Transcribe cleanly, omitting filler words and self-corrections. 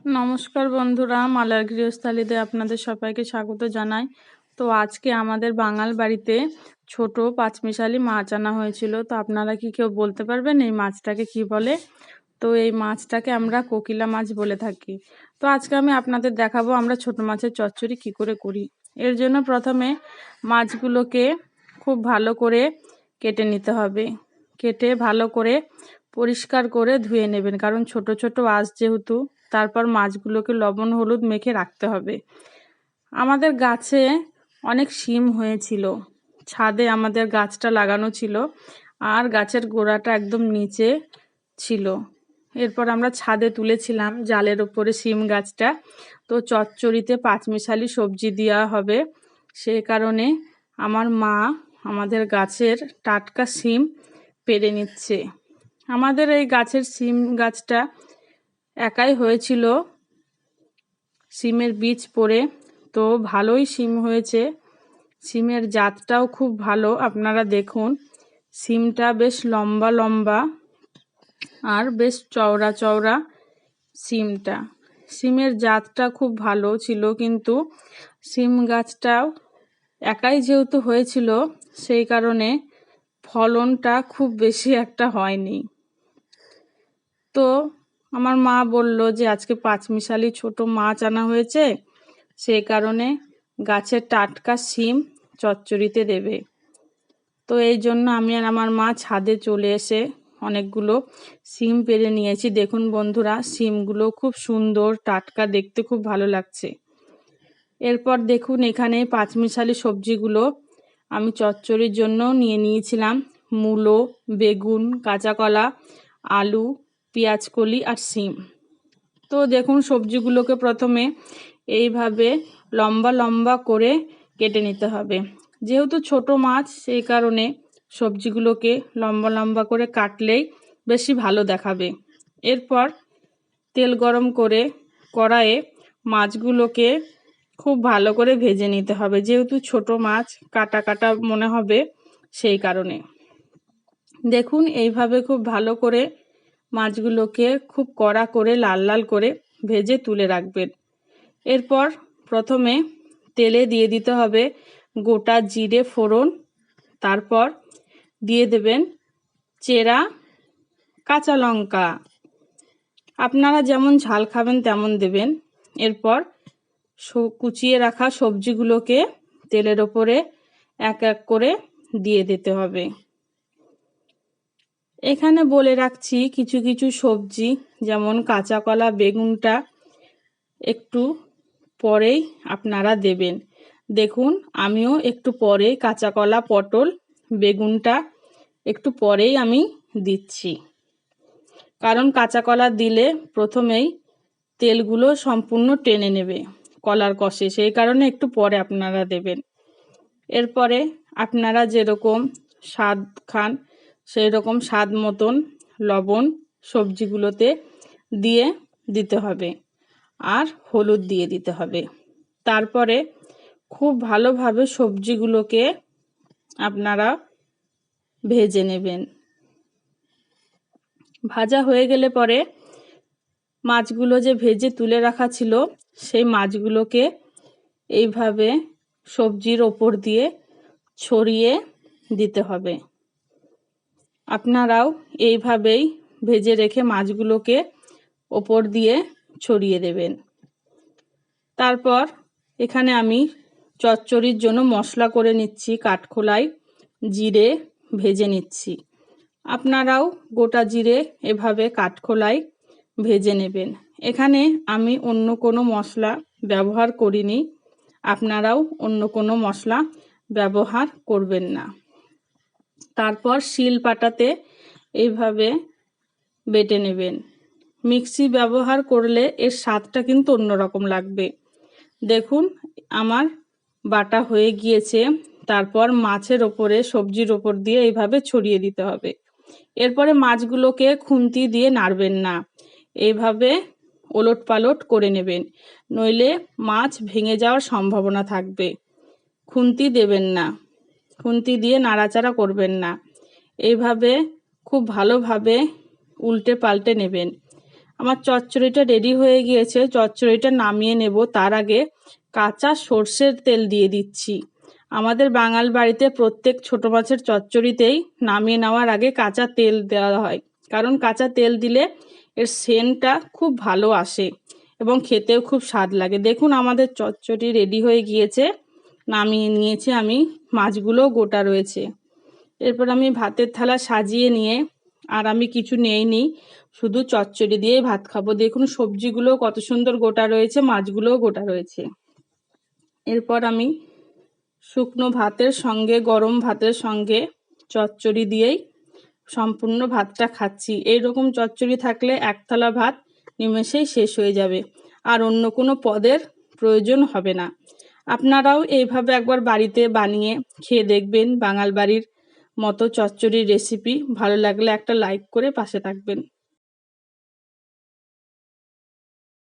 নমস্কার বন্ধুরা, মালার গৃহস্থালিতে আপনাদের সবাইকে স্বাগত জানাই। তো আজকে আমাদের বাঙাল বাড়িতে ছোট পাঁচমিশালি মাছ আনা হয়েছিল। তো আপনারা কি কেউ বলতে পারবেন এই মাছটাকে কি বলে? তো এই মাছটাকে আমরা কোকিলা মাছ বলে থাকি। তো আজকে আমি আপনাদের দেখাবো আমরা ছোট মাছের চচ্চড়ি কি করে করি। এর জন্য প্রথমে মাছগুলোকে খুব ভালো করে কেটে নিতে হবে। কেটে ভালো করে পরিষ্কার করে ধুয়ে নেবেন, কারণ ছোট ছোট আঁশ যেহেতু। তারপর মাছগুলোকে লবণ হলুদ মেখে রাখতে হবে। আমাদের গাছে অনেক শিম হয়েছিল, ছাদে আমাদের গাছটা লাগানো ছিল, আর গাছের গোড়াটা একদম নিচে ছিল। এরপর আমরা ছাদে তুলেছিলাম জালের ওপরে শিম গাছটা। তো চচ্চড়িতে পাঁচমিশালি সবজি দেওয়া হবে, সেই কারণে আমার মা আমাদের গাছের টাটকা শিম পেড়ে নিচ্ছে। আমাদের এই গাছের শিম গাছটা একাই হয়েছিল, শিমের বীজ পড়ে। তো ভালোই শিম হয়েছে, শিমের জাতটাও খুব ভালো। আপনারা দেখুন, শিমটা বেশ লম্বা লম্বা আর বেশ চওড়া চওড়া শিমটা। শিমের জাতটা খুব ভালো ছিল, কিন্তু শিম গাছটাও একাই যেহেতু হয়েছিল, সেই কারণে ফলনটা খুব বেশি একটা হয়নি। তো আমার মা বলল যে আজকে পাঁচমিশালি ছোট মাছ আনা হয়েছে, সেই কারণে গাছের টাটকা শিম চচ্চড়িতে দেবে। তো এই জন্য আমি আর আমার মা ছাদে চলে এসে অনেকগুলো শিম পেড়ে নিয়েছি। দেখুন বন্ধুরা, শিমগুলো খুব সুন্দর টাটকা, দেখতে খুব ভালো লাগছে। এরপর দেখুন এখানে পাঁচমিশালি সবজিগুলো আমি চচ্চড়ির জন্য নিয়ে নিয়েছিলাম। মূলো, বেগুন, কাঁচা কলা, আলু, পেঁয়াজকলি আর শিম। তো দেখুন সবজিগুলোকে প্রথমে এইভাবে লম্বা লম্বা করে কেটে নিতে হবে। যেহেতু ছোট মাছ, সেই কারণে সবজিগুলোকে লম্বা লম্বা করে কাটলেই বেশি ভালো দেখাবে। এরপর তেল গরম করে কড়াইয়ে মাছগুলোকে খুব ভালো করে ভেজে নিতে হবে, যেহেতু ছোট মাছ কাটা কাটা মনে হবে, সেই কারণে। দেখুন এইভাবে খুব ভালো করে মাছগুলোকে খুব কড়া করে লাল লাল করে ভেজে তুলে রাখবেন। এরপর প্রথমে তেলে দিয়ে দিতে হবে গোটা জিরে ফোড়ন, তারপর দিয়ে দেবেন চেরা কাঁচা লঙ্কা। আপনারা যেমন ঝাল খাবেন তেমন দেবেন। এরপর কুচিয়ে রাখা সবজিগুলোকে তেলের ওপরে এক এক করে দিয়ে দিতে হবে। এখানে বলে রাখছি, কিছু কিছু সবজি যেমন কাঁচা কলা, বেগুনটা একটু পরেই আপনারা দেবেন। দেখুন আমিও একটু পরে কাঁচা কলা, পটল, বেগুনটা একটু পরেই আমি দিচ্ছি, কারণ কাঁচা কলা দিলে প্রথমেই তেলগুলো সম্পূর্ণ টেনে নেবে কলার কষে, সেই কারণে একটু পরে আপনারা দেবেন। এরপরে আপনারা যেরকম স্বাদ খান সেই রকম স্বাদ মতন লবণ সবজিগুলোতে দিয়ে দিতে হবে, আর হলুদ দিয়ে দিতে হবে। তারপরে খুব ভালোভাবে সবজিগুলোকে আপনারা ভেজে নেবেন। ভাজা হয়ে গেলে পরে মাছগুলো যে ভেজে তুলে রাখা ছিল, সেই মাছগুলোকে এইভাবে সবজির ওপর দিয়ে ছড়িয়ে দিতে হবে। আপনারাও এইভাবেই ভেজে রেখে মাছগুলোকে ওপর দিয়ে ছড়িয়ে দেবেন। তারপর এখানে আমি চচ্চড়ির জন্য মশলা করে নিচ্ছি। কাঠখোলায় জিরে ভেজে নিচ্ছি। আপনারাও গোটা জিরে এভাবে কাঠখোলায় ভেজে নেবেন। এখানে আমি অন্য কোনো মশলা ব্যবহার করিনি, আপনারাও অন্য কোনো মশলা ব্যবহার করবেন না। তারপর শিল পাটাতে এইভাবে বেটে নেবেন। মিক্সি ব্যবহার করলে এর স্বাদটা কিন্তু অন্যরকম লাগবে। দেখুন আমার বাটা হয়ে গিয়েছে। তারপর মাছের ওপরে সবজির ওপর দিয়ে এইভাবে ছড়িয়ে দিতে হবে। এরপরে মাছগুলোকে খুন্তি দিয়ে নাড়বেন না, এইভাবে ওলট পালট করে নেবেন, নইলে মাছ ভেঙে যাওয়ার সম্ভাবনা থাকবে। খুন্তি দেবেন না, খুন্তি দিয়ে নাড়াচাড়া করবেন না, এইভাবে খুব ভালোভাবে উল্টে পাল্টে নেবেন। আমার চচ্চড়িটা রেডি হয়ে গিয়েছে, চচ্চড়িটা নামিয়ে নেব। তার আগে কাঁচা সর্ষের তেল দিয়ে দিচ্ছি। আমাদের বাঙাল বাড়িতে প্রত্যেক ছোট মাছের চচ্চড়িতেই নামিয়ে নেওয়ার আগে কাঁচা তেল দেওয়া হয়, কারণ কাঁচা তেল দিলে এর সেন্টটা খুব ভালো আসে এবং খেতেও খুব স্বাদ লাগে। দেখুন আমাদের চচ্চড়ি রেডি হয়ে গিয়েছে, নামিয়ে নিয়েছি আমি, মাছগুলো গোটা রয়েছে। এরপর আমি ভাতের থালা সাজিয়ে নিয়ে, আর আমি কিছু নেইনি, শুধু চচ্চড়ি দিয়েই ভাত খাবো। দেখুন সবজিগুলো কত সুন্দর গোটা রয়েছে, মাছগুলোও গোটা রয়েছে। এরপর আমি শুকনো ভাতের সঙ্গে, গরম ভাতের সঙ্গে চচ্চড়ি দিয়েই সম্পূর্ণ ভাতটা খাচ্ছি। এইরকম চচ্চড়ি থাকলে এক থালা ভাত নিমেষেই শেষ হয়ে যাবে, আর অন্য কোনো পদের প্রয়োজন হবে না। আপনারাও এইভাবে একবার বাড়িতে বানিয়ে খেয়ে দেখবেন বাঙাল বাড়ির মতো চচ্চড়ির রেসিপি। ভালো লাগলে একটা লাইক করে পাশে থাকবেন।